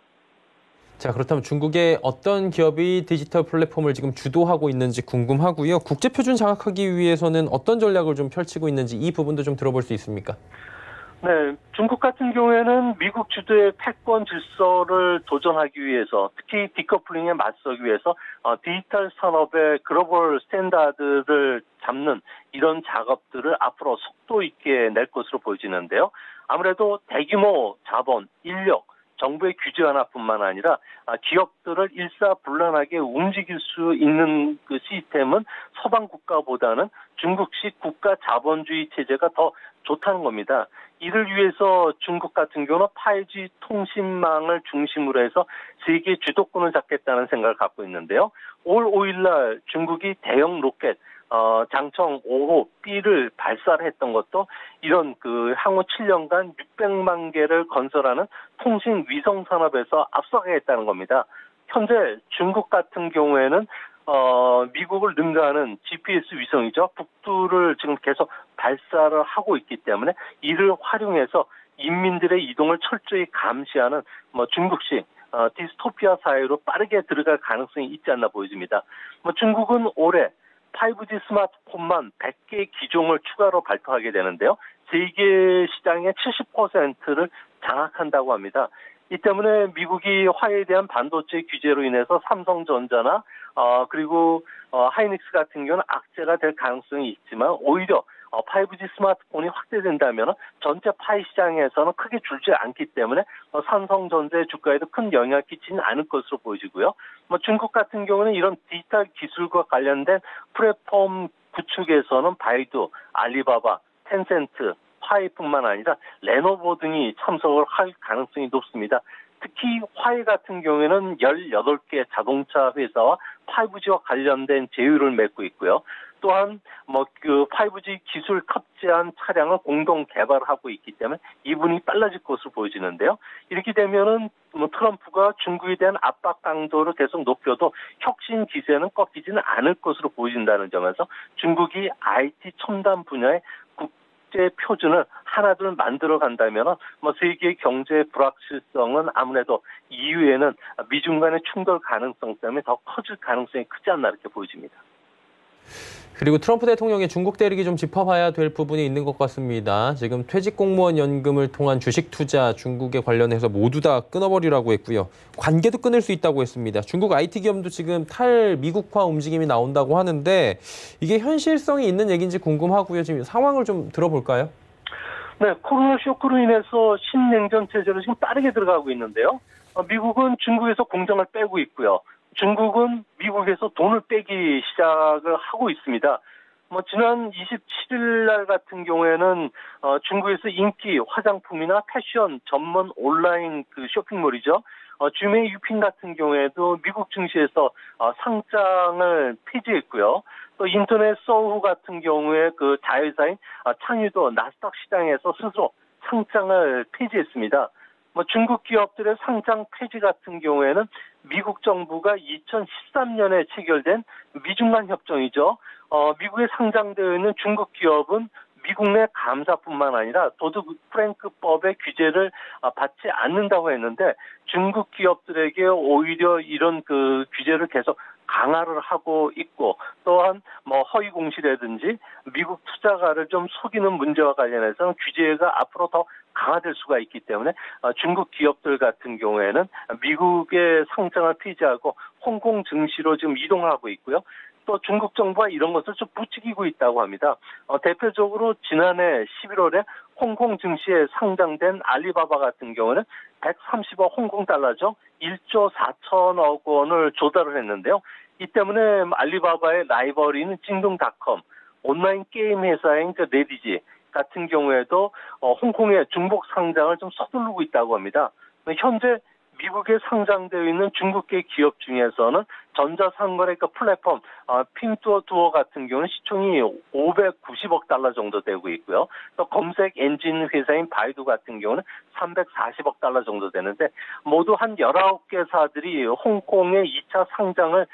[SPEAKER 2] 자, 그렇다면 중국의 어떤 기업이 디지털 플랫폼을 지금 주도하고 있는지 궁금하고요. 국제 표준 장악하기 위해서는 어떤 전략을 좀 펼치고 있는지 이 부분도 좀 들어볼 수 있습니까?
[SPEAKER 5] 네, 중국 같은 경우에는 미국 주도의 패권 질서를 도전하기 위해서, 특히 디커플링에 맞서기 위해서 디지털 산업의 글로벌 스탠다드를 잡는 이런 작업들을 앞으로 속도 있게 낼 것으로 보여지는데요. 아무래도 대규모 자본, 인력, 정부의 규제 하나뿐만 아니라 기업들을 일사불란하게 움직일 수 있는 그 시스템은 서방 국가보다는 중국식 국가 자본주의 체제가 더 좋다는 겁니다. 이를 위해서 중국 같은 경우는 5G 통신망을 중심으로 해서 세계 주도권을 잡겠다는 생각을 갖고 있는데요. 올 5일날 중국이 대형 로켓 장청 5호 B를 발사를 했던 것도 이런 그 향후 7년간 600만 개를 건설하는 통신 위성 산업에서 앞서가겠다는 겁니다. 현재 중국 같은 경우에는 미국을 능가하는 GPS 위성이죠. 북두를 지금 계속 발사를 하고 있기 때문에 이를 활용해서 인민들의 이동을 철저히 감시하는 중국식 디스토피아 사회로 빠르게 들어갈 가능성이 있지 않나 보여집니다. 중국은 올해 5G 스마트폰만 100개 기종을 추가로 발표하게 되는데요. 세계 시장의 70%를 장악한다고 합니다. 이 때문에 미국이 화웨이에 대한 반도체 규제로 인해서 삼성전자나 그리고 하이닉스 같은 경우는 악재가 될 가능성이 있지만 오히려 5G 스마트폰이 확대된다면 전체 파이 시장에서는 크게 줄지 않기 때문에 삼성전자의 주가에도 큰 영향을 끼치는 않을 것으로 보여지고요. 중국 같은 경우는 이런 디지털 기술과 관련된 플랫폼 구축에서는 바이두, 알리바바, 텐센트, 화웨이뿐만 아니라 레노버 등이 참석을 할 가능성이 높습니다. 특히 화웨이 같은 경우에는 18개 자동차 회사와 5G와 관련된 제휴를 맺고 있고요. 또한 그 5G 기술 탑재한 차량을 공동 개발하고 있기 때문에 이분이 빨라질 것으로 보여지는데요. 이렇게 되면은 트럼프가 중국에 대한 압박 강도를 계속 높여도 혁신 기세는 꺾이지는 않을 것으로 보여진다는 점에서 중국이 IT 첨단 분야의 국제 표준을 하나둘 만들어 간다면 세계 경제 불확실성은 아무래도 이후에는 미중 간의 충돌 가능성 때문에 더 커질 가능성이 크지 않나 이렇게 보여집니다.
[SPEAKER 2] 그리고 트럼프 대통령의 중국 대륙이 좀 짚어봐야 될 부분이 있는 것 같습니다. 지금 퇴직 공무원 연금을 통한 주식 투자 중국에 관련해서 모두 다 끊어버리라고 했고요. 관계도 끊을 수 있다고 했습니다. 중국 IT 기업도 지금 탈미국화 움직임이 나온다고 하는데 이게 현실성이 있는 얘기인지 궁금하고요. 지금 상황을 좀 들어볼까요?
[SPEAKER 5] 네, 코로나 쇼크로 인해서 신냉전 체제로 지금 빠르게 들어가고 있는데요. 미국은 중국에서 공장을 빼고 있고요. 중국은 미국에서 돈을 빼기 시작을 하고 있습니다. 지난 27일 날 같은 경우에는 중국에서 인기 화장품이나 패션 전문 온라인 그 쇼핑몰이죠. 주메이 유핑 같은 경우에도 미국 증시에서 상장을 폐지했고요. 또 인터넷 서우 같은 경우에 그 자회사인 창유도 나스닥 시장에서 스스로 상장을 폐지했습니다. 중국 기업들의 상장 폐지 같은 경우에는 미국 정부가 2013년에 체결된 미중 간 협정이죠. 미국에 상장되어 있는 중국 기업은 미국 내 감사뿐만 아니라 도둑 프랭크법의 규제를 받지 않는다고 했는데 중국 기업들에게 오히려 이런 그 규제를 계속 강화를 하고 있고 또한 허위 공시라든지 미국 투자가를 좀 속이는 문제와 관련해서는 규제가 앞으로 더 강화될 수가 있기 때문에 중국 기업들 같은 경우에는 미국의 상장을 폐지하고 홍콩 증시로 지금 이동하고 있고요. 또 중국 정부가 이런 것을 좀 부추기고 있다고 합니다. 대표적으로 지난해 11월에 홍콩 증시에 상장된 알리바바 같은 경우는 130억 홍콩 달러죠. 1조 4천억 원을 조달을 했는데요. 이 때문에 알리바바의 라이벌인 징동닷컴, 온라인 게임 회사인 그 레디지 같은 경우에도 홍콩의 중복 상장을 좀 서두르고 있다고 합니다. 현재 미국에 상장되어 있는 중국계 기업 중에서는 전자상거래 플랫폼 핑투어두어 같은 경우는 시총이 590억 달러 정도 되고 있고요. 또 검색 엔진 회사인 바이두 같은 경우는 340억 달러 정도 되는데 모두 한 19개사들이 홍콩의 2차 상장을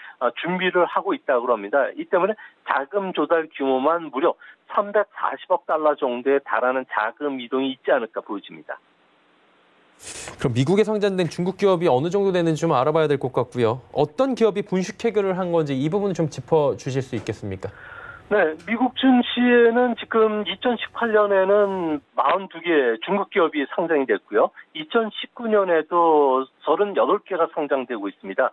[SPEAKER 5] 준비를 하고 있다고 합니다. 이 때문에 자금 조달 규모만 무려 340억 달러 정도에 달하는 자금 이동이 있지 않을까 보여집니다.
[SPEAKER 2] 그럼 미국에 상장된 중국 기업이 어느 정도 되는지 좀 알아봐야 될 것 같고요. 어떤 기업이 분식 회계를 한 건지 이 부분을 좀 짚어주실 수 있겠습니까?
[SPEAKER 5] 네, 미국 증시에는 지금 2018년에는 42개 중국 기업이 상장이 됐고요. 2019년에도 38개가 상장되고 있습니다.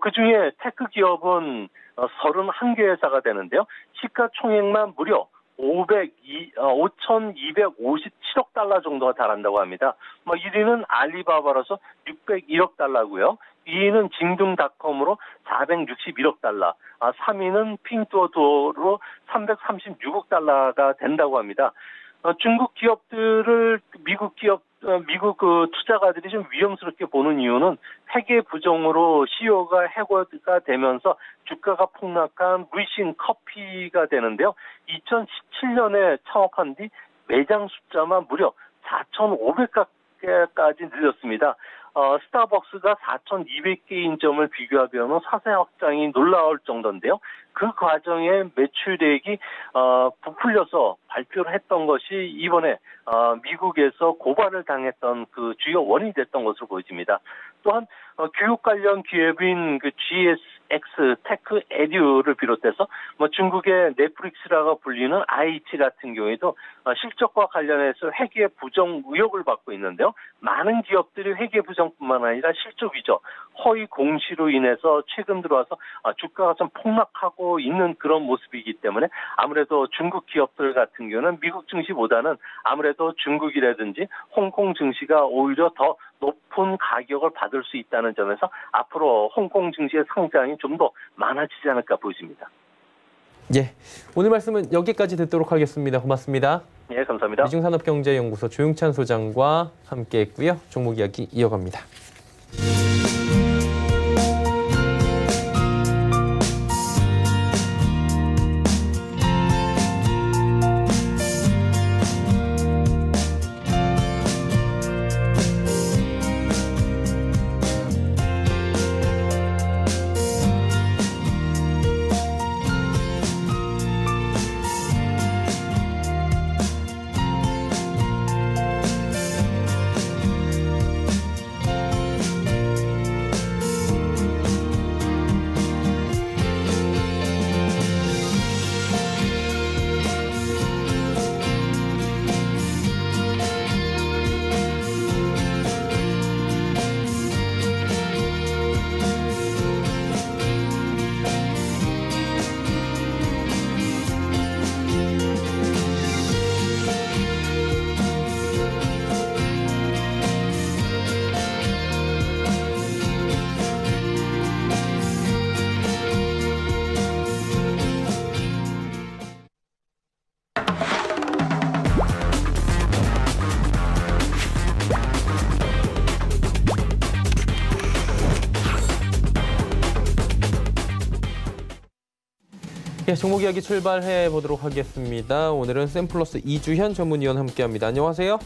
[SPEAKER 5] 그중에 테크 기업은 31개 회사가 되는데요. 시가총액만 무려 5,257억 달러 정도가 달한다고 합니다. 1위는 알리바바로서 601억 달러고요. 2위는 징둥닷컴으로 461억 달러, 3위는 핑투어도로 336억 달러가 된다고 합니다. 중국 기업들을 미국 투자가들이 좀 위험스럽게 보는 이유는 회계 부정으로 CEO가 해고가 되면서 주가가 폭락한 루이싱 커피가 되는데요. 2017년에 창업한 뒤 매장 숫자만 무려 4,500개까지 늘렸습니다. 스타벅스가 4,200개인 점을 비교하면 사세 확장이 놀라울 정도인데요. 그 과정에 매출액이 부풀려서 발표를 했던 것이 이번에 미국에서 고발을 당했던 그 주요 원인이 됐던 것으로 보여집니다. 또한 교육 관련 기업인 그 GSX 테크 에듀를 비롯해서 중국의 넷플릭스라고 불리는 IH 같은 경우에도 실적과 관련해서 회계 부정 의혹을 받고 있는데요. 많은 기업들이 회계 부정뿐만 아니라 실적 위조, 허위 공시로 인해서 최근 들어와서 주가가 좀 폭락하고 있는 그런 모습이기 때문에 아무래도 중국 기업들 같은 경우는 미국 증시보다는 아무래도 중국이라든지 홍콩 증시가 오히려 더 높은 가격을 받을 수 있다는 점에서 앞으로 홍콩 증시의 상장이 좀 더 많아지지 않을까 보입니다.
[SPEAKER 2] 예, 오늘 말씀은 여기까지 듣도록 하겠습니다. 고맙습니다.
[SPEAKER 5] 예, 감사합니다.
[SPEAKER 2] 미중산업경제연구소 조용찬 소장과 함께했고요. 종목 이야기 이어갑니다. 예, 종목 이야기 출발해 보도록 하겠습니다. 오늘은 샘플러스 이주현 전문위원 함께합니다. 안녕하세요.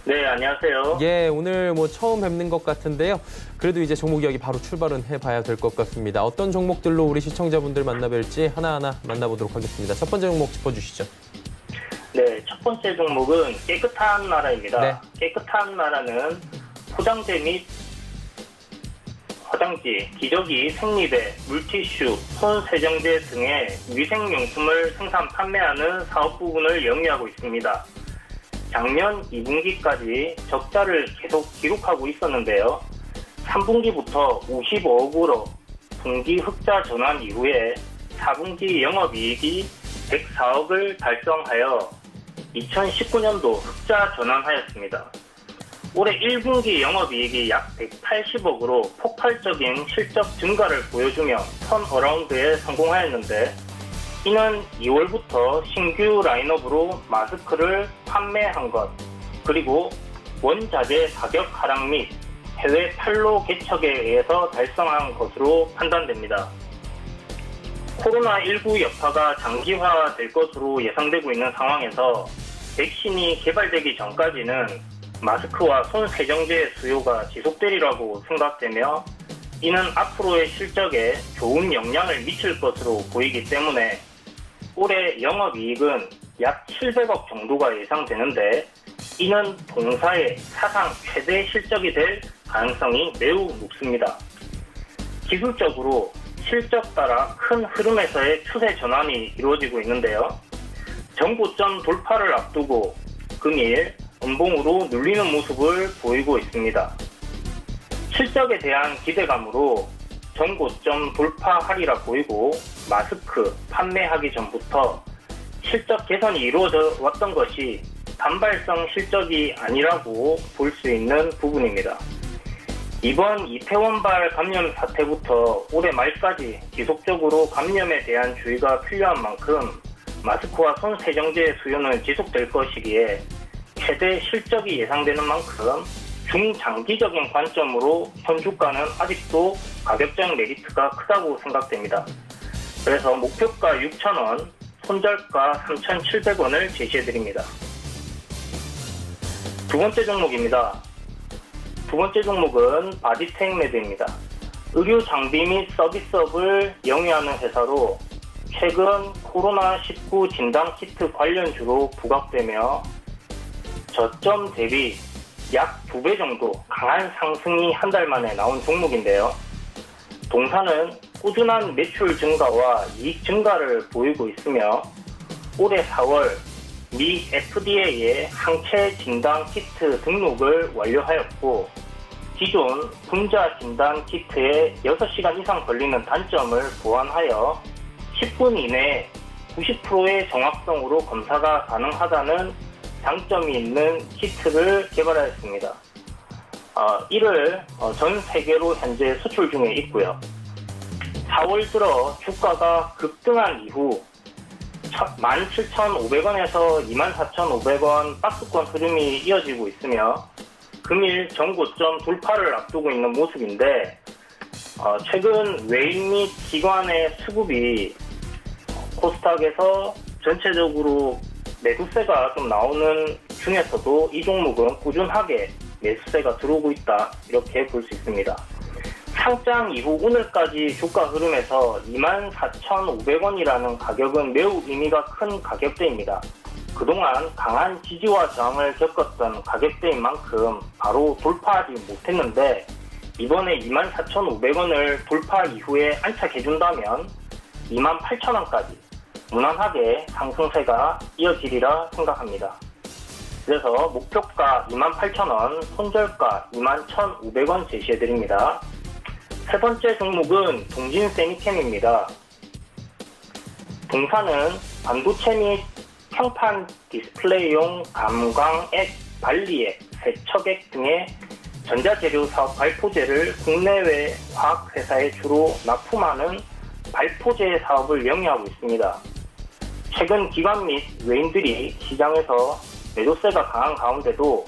[SPEAKER 6] 네, 안녕하세요.
[SPEAKER 2] 예, 오늘 처음 뵙는 것 같은데요. 그래도 이제 종목 이야기 바로 출발은 해봐야 될 것 같습니다. 어떤 종목들로 우리 시청자분들 만나뵐지 하나하나 만나보도록 하겠습니다. 첫 번째 종목 짚어주시죠.
[SPEAKER 6] 네, 첫 번째 종목은 깨끗한 나라입니다.
[SPEAKER 2] 네.
[SPEAKER 6] 깨끗한 나라는 포장재 및 화장지, 기저귀, 생리대, 물티슈, 손세정제 등의 위생용품을 생산 판매하는 사업 부분을 영위하고 있습니다. 작년 2분기까지 적자를 계속 기록하고 있었는데요. 3분기부터 55억으로 분기 흑자 전환 이후에 4분기 영업이익이 104억을 달성하여 2019년도 흑자 전환하였습니다. 올해 1분기 영업이익이 약 180억으로 폭발적인 실적 증가를 보여주며 턴어라운드에 성공하였는데, 이는 2월부터 신규 라인업으로 마스크를 판매한 것, 그리고 원자재 가격 하락 및 해외 판로 개척에 의해서 달성한 것으로 판단됩니다. 코로나19 여파가 장기화될 것으로 예상되고 있는 상황에서 백신이 개발되기 전까지는 마스크와 손 세정제의 수요가 지속되리라고 생각되며, 이는 앞으로의 실적에 좋은 영향을 미칠 것으로 보이기 때문에 올해 영업이익은 약 700억 정도가 예상되는데, 이는 동사의 사상 최대 실적이 될 가능성이 매우 높습니다. 기술적으로 실적 따라 큰 흐름에서의 추세 전환이 이루어지고 있는데요. 전고점 돌파를 앞두고 금일 음봉으로 눌리는 모습을 보이고 있습니다. 실적에 대한 기대감으로 전고점 돌파하리라 보이고 마스크 판매하기 전부터 실적 개선이 이루어져 왔던 것이 단발성 실적이 아니라고 볼 수 있는 부분입니다. 이번 이태원발 감염 사태부터 올해 말까지 지속적으로 감염에 대한 주의가 필요한 만큼 마스크와 손 세정제의 수요는 지속될 것이기에 최대 실적이 예상되는 만큼 중장기적인 관점으로 현 주가는 아직도 가격적 메리트가 크다고 생각됩니다. 그래서 목표가 6,000원, 손절가 3,700원을 제시해드립니다. 두 번째 종목입니다. 두 번째 종목은 바디텍메드입니다. 의료 장비 및 서비스업을 영위하는 회사로 최근 코로나19 진단 키트 관련주로 부각되며 저점 대비 약 2배 정도 강한 상승이 한 달 만에 나온 종목인데요. 동사는 꾸준한 매출 증가와 이익 증가를 보이고 있으며 올해 4월 미 FDA의 항체 진단 키트 등록을 완료하였고 기존 분자 진단 키트에 6시간 이상 걸리는 단점을 보완하여 10분 이내 90%의 정확성으로 검사가 가능하다는 장점이 있는 키트를 개발하였습니다. 이를 전 세계로 현재 수출 중에 있고요. 4월 들어 주가가 급등한 이후 17,500원에서 24,500원 박스권 흐름이 이어지고 있으며 금일 전고점 돌파를 앞두고 있는 모습인데 최근 외인 및 기관의 수급이 코스닥에서 전체적으로 매수세가 좀 나오는 중에서도 이 종목은 꾸준하게 매수세가 들어오고 있다 이렇게 볼 수 있습니다. 상장 이후 오늘까지 주가 흐름에서 24,500원이라는 가격은 매우 의미가 큰 가격대입니다. 그동안 강한 지지와 저항을 겪었던 가격대인 만큼 바로 돌파하지 못했는데 이번에 24,500원을 돌파 이후에 안착해준다면 28,000원까지 무난하게 상승세가 이어지리라 생각합니다. 그래서 목표가 28,000원, 손절가 21,500원 제시해드립니다. 세 번째 종목은 동진 세미캠입니다. 동사는 반도체 및 평판 디스플레이용 감광액, 발리액, 세척액 등의 전자재료 사업 발포제를 국내외 화학회사에 주로 납품하는 발포제 사업을 영위하고 있습니다. 최근 기관 및 외인들이 시장에서 매도세가 강한 가운데도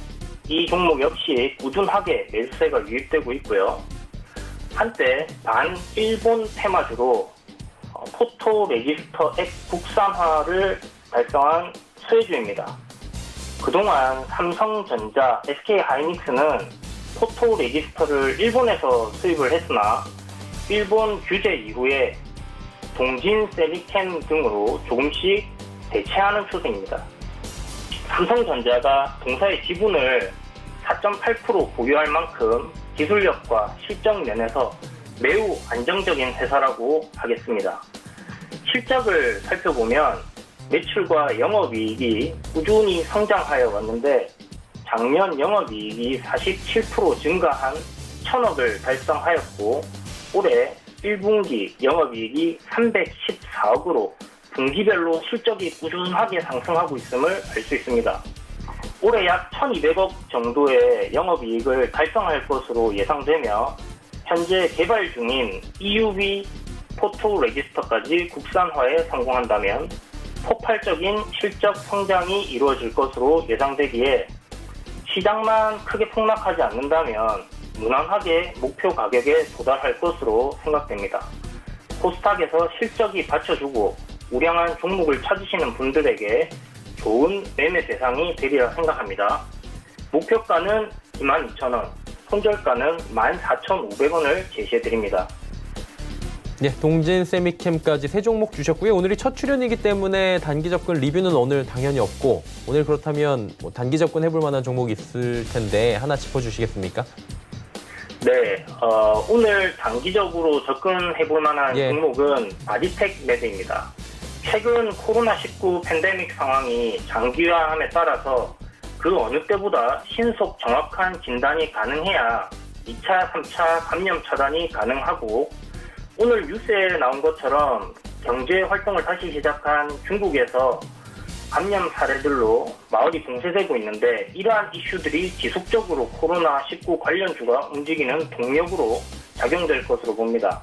[SPEAKER 6] 이 종목 역시 꾸준하게 매수세가 유입되고 있고요. 한때 일본 테마주로 포토 레지스터 액 국산화를 달성한 수혜주입니다. 그동안 삼성전자, SK하이닉스는 포토 레지스터를 일본에서 수입을 했으나 일본 규제 이후에 동진 세미캠 등으로 조금씩 대체하는 추세입니다. 삼성전자가 동사의 지분을 4.8% 보유할 만큼 기술력과 실적 면에서 매우 안정적인 회사라고 하겠습니다. 실적을 살펴보면 매출과 영업이익이 꾸준히 성장하여 왔는데 작년 영업이익이 47% 증가한 1,000억을 달성하였고 올해 1분기 영업이익이 314억으로 분기별로 실적이 꾸준하게 상승하고 있음을 알 수 있습니다. 올해 약 1,200억 정도의 영업이익을 달성할 것으로 예상되며 현재 개발 중인 EUV 포토 레지스터까지 국산화에 성공한다면 폭발적인 실적 성장이 이루어질 것으로 예상되기에 시장만 크게 폭락하지 않는다면 무난하게 목표 가격에 도달할 것으로 생각됩니다. 코스닥에서 실적이 받쳐주고 우량한 종목을 찾으시는 분들에게 좋은 매매 대상이 되리라 생각합니다. 목표가는 22,000원, 손절가는 14,500원을 제시해드립니다.
[SPEAKER 2] 네, 동진 세미캠까지 세 종목 주셨고요. 오늘이 첫 출연이기 때문에 단기 접근 리뷰는 오늘 당연히 없고 오늘 그렇다면 단기 접근 해볼 만한 종목이 있을 텐데 하나 짚어주시겠습니까?
[SPEAKER 6] 네, 오늘 단기적으로 접근해볼 만한 종목은 아디텍 매드입니다. 최근 코로나19 팬데믹 상황이 장기화함에 따라서 그 어느 때보다 신속 정확한 진단이 가능해야 2차, 3차 감염 차단이 가능하고 오늘 뉴스에 나온 것처럼 경제 활동을 다시 시작한 중국에서 감염 사례들로 마을이 봉쇄되고 있는데 이러한 이슈들이 지속적으로 코로나19 관련주가 움직이는 동력으로 작용될 것으로 봅니다.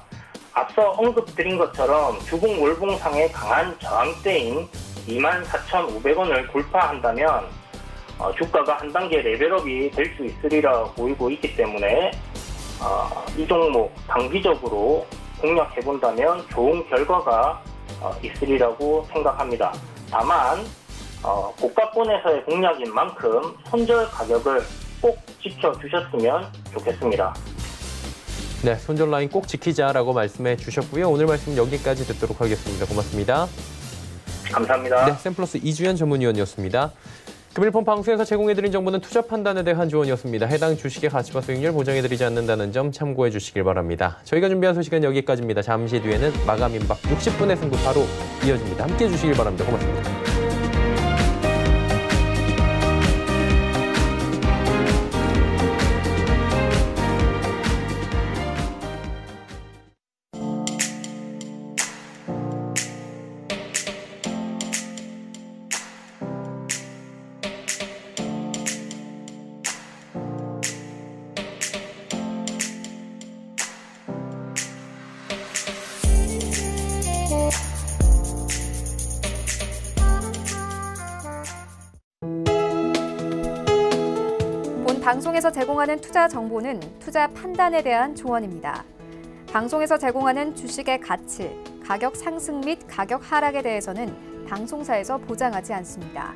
[SPEAKER 6] 앞서 언급드린 것처럼 주봉 월봉상의 강한 저항대인 24,500원을 돌파한다면 주가가 한 단계 레벨업이 될 수 있으리라 보이고 있기 때문에 이 종목 단기적으로 공략해본다면 좋은 결과가 있으리라고 생각합니다. 다만 고가권에서의 공략인 만큼 손절 가격을 꼭 지켜주셨으면 좋겠습니다.
[SPEAKER 2] 네, 손절 라인 꼭 지키자라고 말씀해 주셨고요. 오늘 말씀 여기까지 듣도록 하겠습니다. 고맙습니다.
[SPEAKER 6] 감사합니다.
[SPEAKER 2] 네, 샘플러스 이주연 전문위원이었습니다. 금일폰 방송에서 제공해드린 정보는 투자 판단에 대한 조언이었습니다. 해당 주식의 가치와 수익률 보장해드리지 않는다는 점 참고해 주시길 바랍니다. 저희가 준비한 소식은 여기까지입니다. 잠시 뒤에는 마감 임박 60분의 승부 바로 이어집니다. 함께해 주시길 바랍니다. 고맙습니다.
[SPEAKER 1] 방송에서 제공하는 투자 정보는 투자 판단에 대한 조언입니다. 방송에서 제공하는 주식의 가치, 가격 상승 및 가격 하락에 대해서는 방송사에서 보장하지 않습니다.